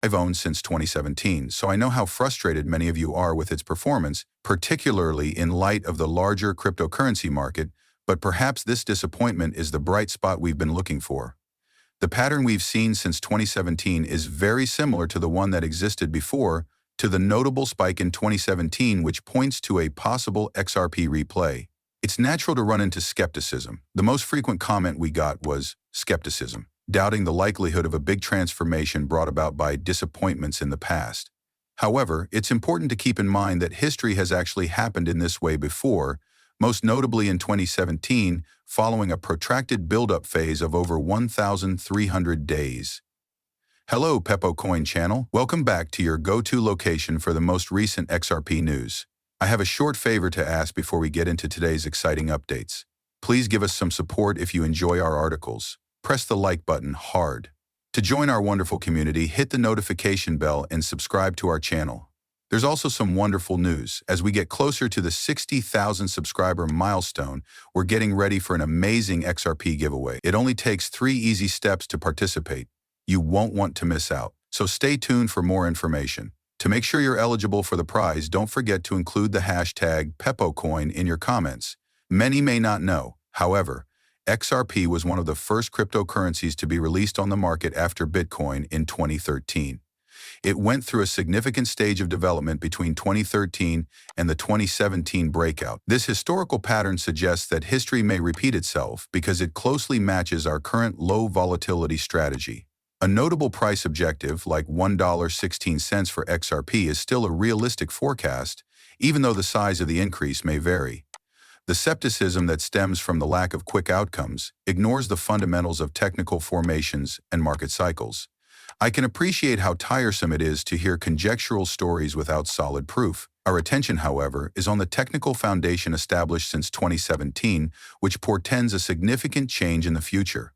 I've owned since 2017, so I know how frustrated many of you are with its performance, particularly in light of the larger cryptocurrency market, but perhaps this disappointment is the bright spot we've been looking for. The pattern we've seen since 2017 is very similar to the one that existed before, to the notable spike in 2017 which points to a possible XRP replay. It's natural to run into skepticism. The most frequent comment we got was skepticism, doubting the likelihood of a big transformation brought about by disappointments in the past. However, it's important to keep in mind that history has actually happened in this way before, most notably in 2017, following a protracted build-up phase of over 1,300 days. Hello, Pepo Coin channel. Welcome back to your go-to location for the most recent XRP news. I have a short favor to ask before we get into today's exciting updates. Please give us some support if you enjoy our articles. Press the like button hard. To join our wonderful community, hit the notification bell and subscribe to our channel. There's also some wonderful news. As we get closer to the 60,000 subscriber milestone, we're getting ready for an amazing XRP giveaway. It only takes 3 easy steps to participate. You won't want to miss out. So stay tuned for more information. To make sure you're eligible for the prize, don't forget to include the hashtag PepoCoin in your comments. Many may not know, however, XRP was one of the first cryptocurrencies to be released on the market after Bitcoin in 2013. It went through a significant stage of development between 2013 and the 2017 breakout. This historical pattern suggests that history may repeat itself because it closely matches our current low volatility strategy. A notable price objective, like $1.16 for XRP, is still a realistic forecast, even though the size of the increase may vary. The skepticism that stems from the lack of quick outcomes ignores the fundamentals of technical formations and market cycles. I can appreciate how tiresome it is to hear conjectural stories without solid proof. Our attention, however, is on the technical foundation established since 2017, which portends a significant change in the future.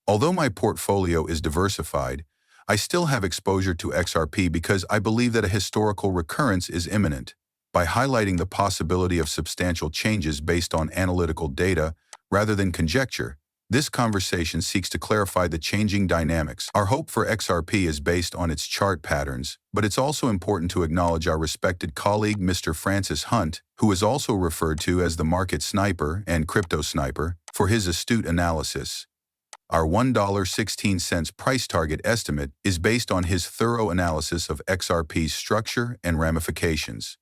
Although my portfolio is diversified, I still have exposure to XRP because I believe that a historical recurrence is imminent. By highlighting the possibility of substantial changes based on analytical data rather than conjecture, this conversation seeks to clarify the changing dynamics. Our hope for XRP is based on its chart patterns, but it's also important to acknowledge our respected colleague Mr. Francis Hunt, who is also referred to as the market sniper and crypto sniper, for his astute analysis. Our $1.16 price target estimate is based on his thorough analysis of XRP's structure and ramifications.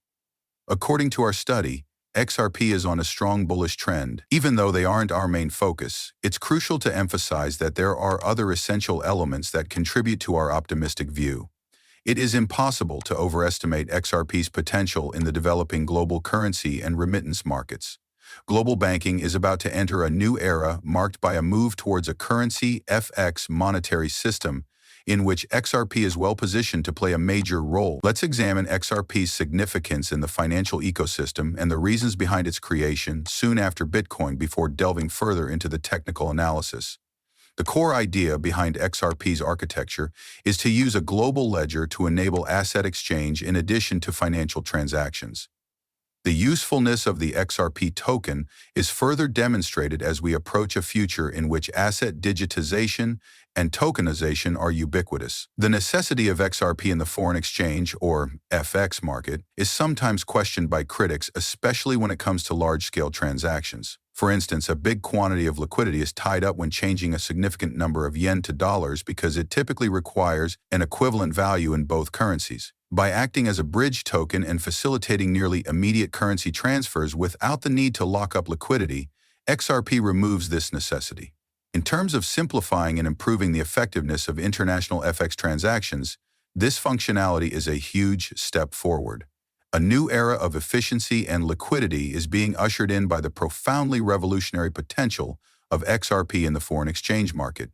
According to our study, XRP is on a strong bullish trend. Even though they aren't our main focus, it's crucial to emphasize that there are other essential elements that contribute to our optimistic view. It is impossible to overestimate XRP's potential in the developing global currency and remittance markets. Global banking is about to enter a new era marked by a move towards a currency FX monetary system in which XRP is well positioned to play a major role. Let's examine XRP's significance in the financial ecosystem and the reasons behind its creation soon after Bitcoin before delving further into the technical analysis. The core idea behind XRP's architecture is to use a global ledger to enable asset exchange in addition to financial transactions. The usefulness of the XRP token is further demonstrated as we approach a future in which asset digitization and tokenization are ubiquitous. The necessity of XRP in the foreign exchange, or FX market, is sometimes questioned by critics, especially when it comes to large-scale transactions. For instance, a big quantity of liquidity is tied up when changing a significant number of yen to dollars because it typically requires an equivalent value in both currencies. By acting as a bridge token and facilitating nearly immediate currency transfers without the need to lock up liquidity, XRP removes this necessity. In terms of simplifying and improving the effectiveness of international FX transactions, this functionality is a huge step forward. A new era of efficiency and liquidity is being ushered in by the profoundly revolutionary potential of XRP in the foreign exchange market.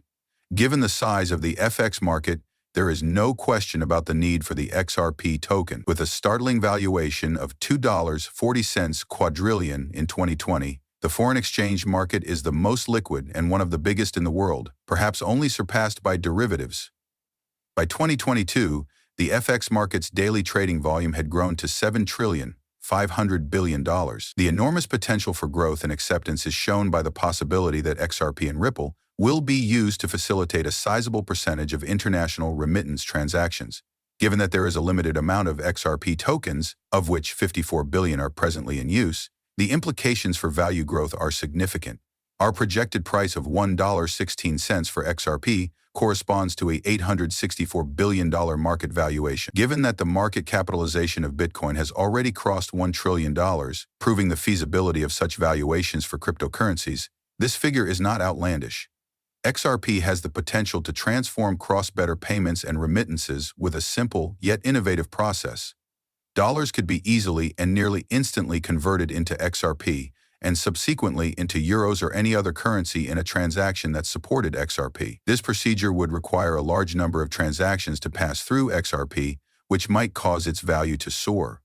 Given the size of the FX market, there is no question about the need for the XRP token. With a startling valuation of $2.40 quadrillion in 2020, the foreign exchange market is the most liquid and one of the biggest in the world, perhaps only surpassed by derivatives. By 2022, the FX market's daily trading volume had grown to $7.5 trillion. The enormous potential for growth and acceptance is shown by the possibility that XRP and Ripple will be used to facilitate a sizable percentage of international remittance transactions. Given that there is a limited amount of XRP tokens, of which 54 billion are presently in use, the implications for value growth are significant. Our projected price of $1.16 for XRP corresponds to a $864 billion market valuation. Given that the market capitalization of Bitcoin has already crossed $1 trillion, proving the feasibility of such valuations for cryptocurrencies, this figure is not outlandish. XRP has the potential to transform cross-border payments and remittances with a simple yet innovative process. Dollars could be easily and nearly instantly converted into XRP and subsequently into euros or any other currency in a transaction that supported XRP. This procedure would require a large number of transactions to pass through XRP, which might cause its value to soar.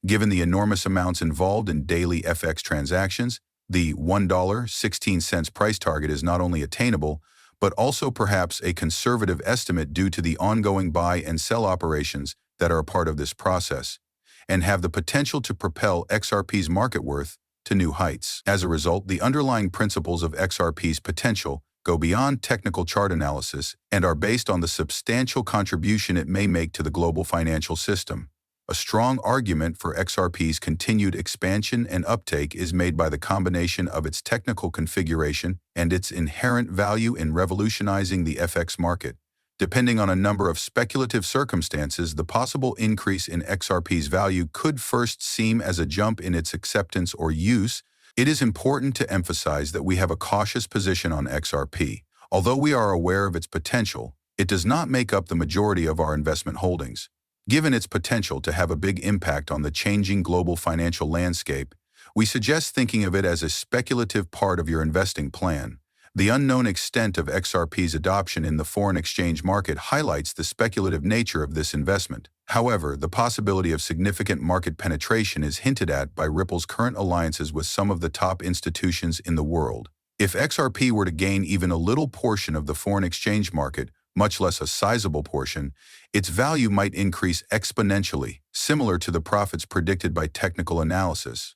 Given the enormous amounts involved in daily FX transactions, the $1.16 price target is not only attainable, but also perhaps a conservative estimate due to the ongoing buy and sell operations that are a part of this process, and have the potential to propel XRP's market worth to new heights. As a result, the underlying principles of XRP's potential go beyond technical chart analysis and are based on the substantial contribution it may make to the global financial system. A strong argument for XRP's continued expansion and uptake is made by the combination of its technical configuration and its inherent value in revolutionizing the FX market. Depending on a number of speculative circumstances, the possible increase in XRP's value could first seem as a jump in its acceptance or use. It is important to emphasize that we have a cautious position on XRP. Although we are aware of its potential, it does not make up the majority of our investment holdings. Given its potential to have a big impact on the changing global financial landscape, we suggest thinking of it as a speculative part of your investing plan. The unknown extent of XRP's adoption in the foreign exchange market highlights the speculative nature of this investment. However, the possibility of significant market penetration is hinted at by Ripple's current alliances with some of the top institutions in the world. If XRP were to gain even a little portion of the foreign exchange market, much less a sizable portion, its value might increase exponentially, similar to the profits predicted by technical analysis.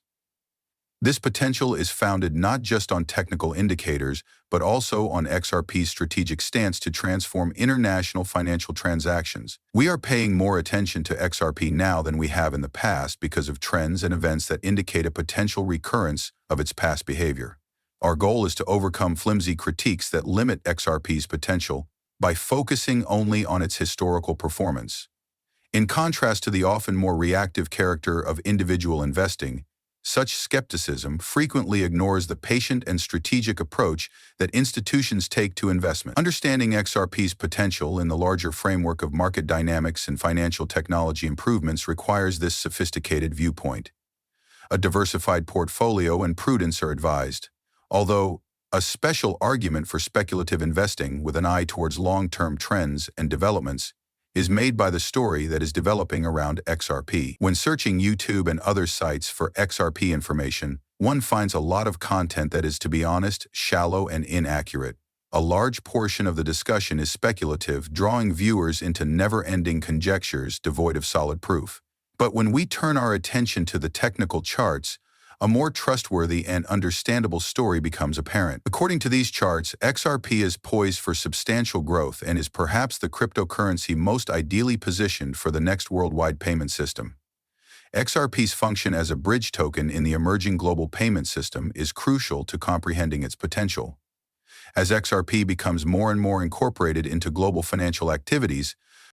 This potential is founded not just on technical indicators, but also on XRP's strategic stance to transform international financial transactions. We are paying more attention to XRP now than we have in the past because of trends and events that indicate a potential recurrence of its past behavior. Our goal is to overcome flimsy critiques that limit XRP's potential by focusing only on its historical performance. In contrast to the often more reactive character of individual investing, such skepticism frequently ignores the patient and strategic approach that institutions take to investment. Understanding XRP's potential in the larger framework of market dynamics and financial technology improvements requires this sophisticated viewpoint. A diversified portfolio and prudence are advised, although a special argument for speculative investing with an eye towards long-term trends and developments is made by the story that is developing around XRP. When searching YouTube and other sites for XRP information, one finds a lot of content that is, to be honest, shallow and inaccurate. A large portion of the discussion is speculative, drawing viewers into never-ending conjectures devoid of solid proof. But when we turn our attention to the technical charts, a more trustworthy and understandable story becomes apparent. According to these charts, XRP is poised for substantial growth and is perhaps the cryptocurrency most ideally positioned for the next worldwide payment system. XRP's function as a bridge token in the emerging global payment system is crucial to comprehending its potential. As XRP becomes more and more incorporated into global financial activities,